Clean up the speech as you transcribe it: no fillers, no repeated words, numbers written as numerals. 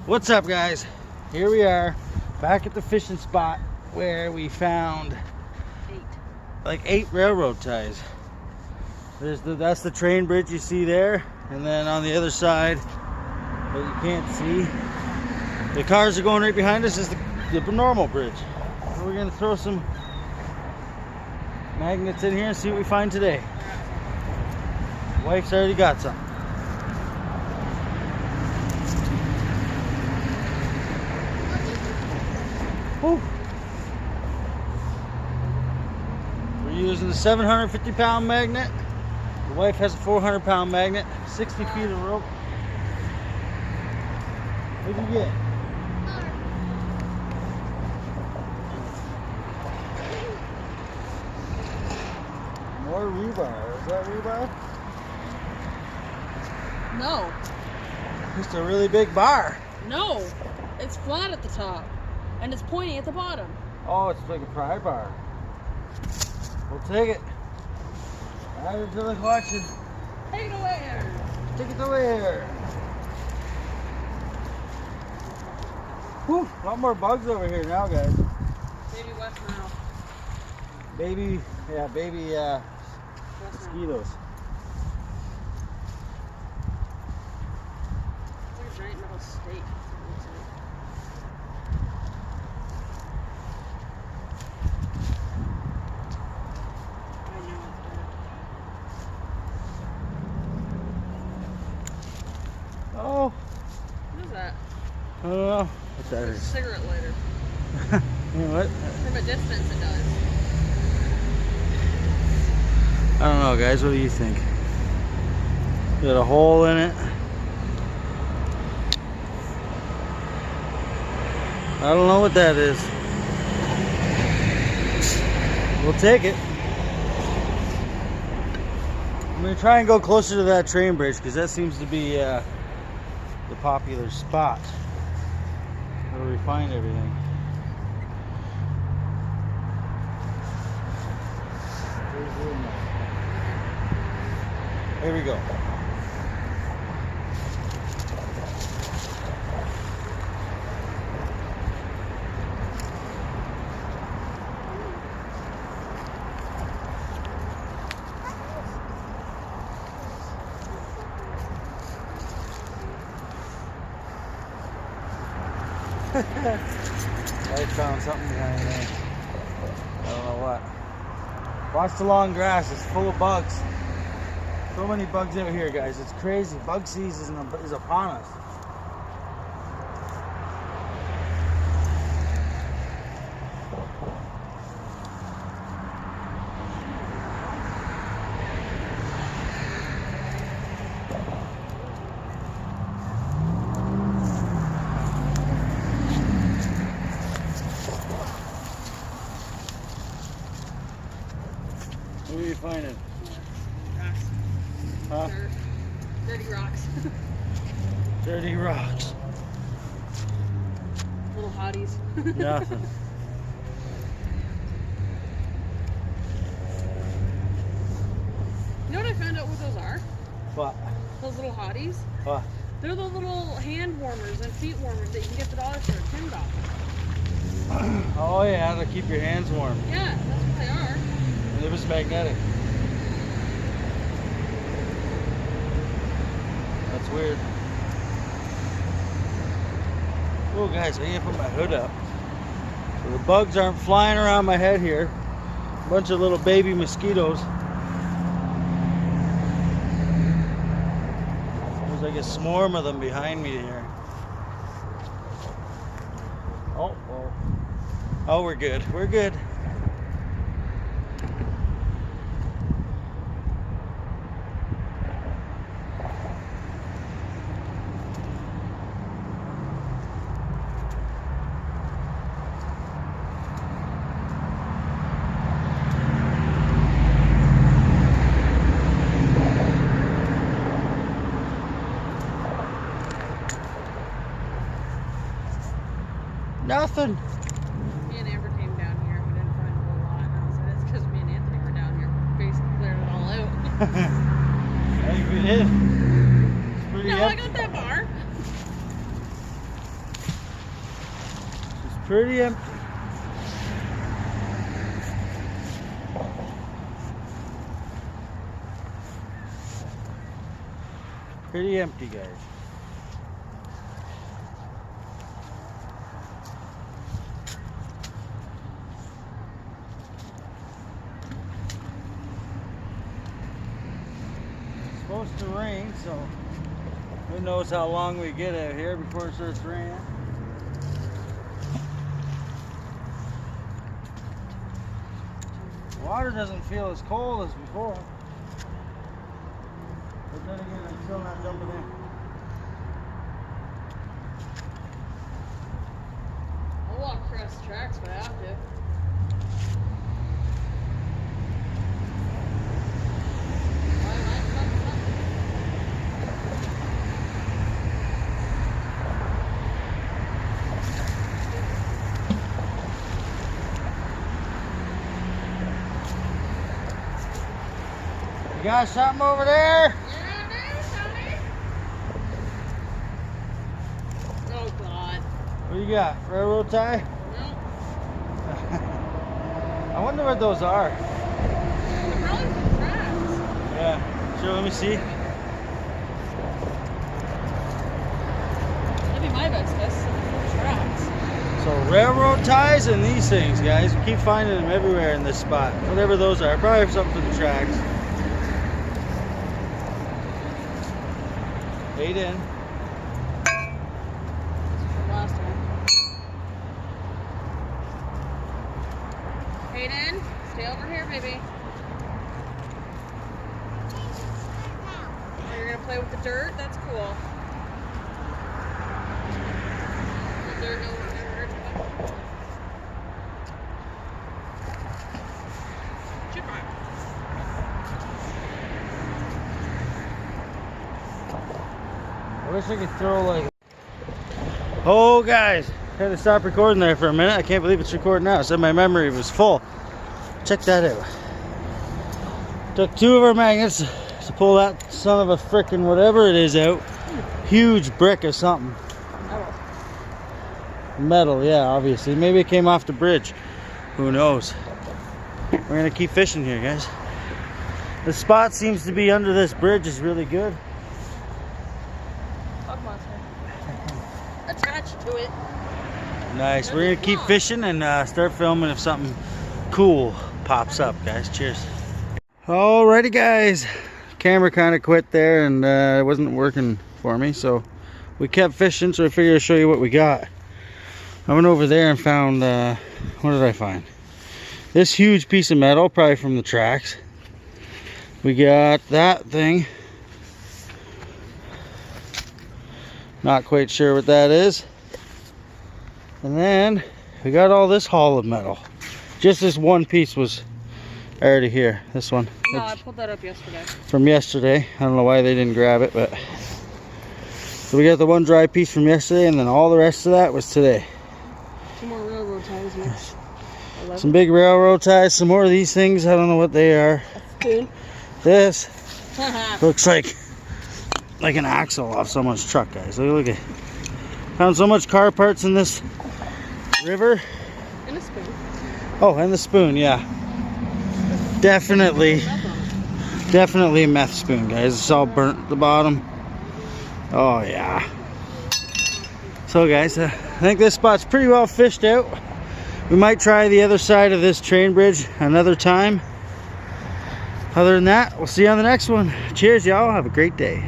What's up, guys? Here we are back at the fishing spot where we found like 8 railroad ties. That's the train bridge you see there, and then on the other side that you can't see, the cars are going right behind us, is the normal bridge. So we're gonna throw some magnets in here and see what we find today. Wife's already got some. Woo. We're using the 750-pound magnet. The wife has a 400-pound magnet, 60 feet of rope. What did you get? More rebar. Is that rebar? No. Just a really big bar. No. It's flat at the top. And it's pointing at the bottom. Oh, it's like a pry bar. We'll take it. Add it to the collection. Take it away, Aaron. Take it away here. Whew, a lot more bugs over here now, guys. Baby West Nile. Baby mosquitoes. It's like a giant metal stake. Oh. What is that? I don't know what that It's a is. cigarette lighter. You know what? From a distance, it does. I don't know, guys. What do you think? Got a hole in it. I don't know what that is. We'll take it. I'm gonna try and go closer to that train bridge because that seems to be the popular spot where we find everything. Here we go. I found something behind there. I don't know what. Watch the long grass. It's full of bugs. So many bugs out here, guys. It's crazy. Bug season is upon us. What are you finding? Rocks. Huh? Dirt. Dirty rocks. Dirty rocks. Little hotties. Nothing. You know what I found out what those are? What? Those little hotties? What? They're the little hand warmers and feet warmers that you can get at the dollar store, $10. Oh yeah, to keep your hands warm. Yeah, that's what they are. And it was magnetic. That's weird. Oh guys, I need to put my hood up so the bugs aren't flying around my head here. A bunch of little baby mosquitoes. There's like a swarm of them behind me here. Oh, we're good. We're good. Nothing. Me and Amber came down here. We didn't find a whole lot. And I said, it's because me and Anthony were down here. Basically cleared it all out. I think we did. It's pretty No, I empty. got that bar. Pretty empty. Pretty empty, guys. It's supposed to rain, so who knows how long we get out here before it starts raining. Water doesn't feel as cold as before. But then again, I'm still not jumping in. I'll walk across the tracks if I have to. You got something over there? Oh God. What do you got? Railroad tie? No. I wonder what those are. They're probably some tracks. Yeah. Sure, let me see. That'd be my best guess. Tracks. So railroad ties and these things, guys. We keep finding them everywhere in this spot. Whatever those are. Probably something for the tracks. 8 in. Last time. Hayden, stay over here, baby. Oh, you're gonna play with the dirt? That's cool. The dirt never hurt. Chip on. I wish I could throw like... Oh guys, had to stop recording there for a minute. I can't believe it's recording now. It said my memory was full. Check that out. Took 2 of our magnets to pull that son of a frickin' whatever it is out. Huge brick or something. Metal, yeah, obviously. Maybe it came off the bridge. Who knows? We're gonna keep fishing here, guys. The spot seems to be under this bridge is really good. Attached to it. Nice. We're gonna keep fishing and start filming if something cool pops up, guys. Cheers. Alrighty, guys. Camera kind of quit there and it wasn't working for me, so we kept fishing. So I figured I'd show you what we got. I went over there and found what did I find? This huge piece of metal, probably from the tracks. We got that thing. Not quite sure what that is. And then we got all this haul of metal. Just this one piece was already here. This one. No, I pulled that up yesterday. From yesterday. I don't know why they didn't grab it, but so we got the one dry piece from yesterday, and then all the rest of that was today. 2 more railroad ties, Mitch. Some big railroad ties, some more of these things. I don't know what they are. Spoon. This looks like an axle off someone's truck, guys. Look at it. Found so much car parts in this river. And a spoon. Oh, and the spoon, yeah. Definitely a meth spoon, guys. It's all burnt at the bottom. Oh yeah. So guys, I think this spot's pretty well fished out. We might try the other side of this train bridge another time. Other than that, we'll see you on the next one. Cheers, y'all. Have a great day.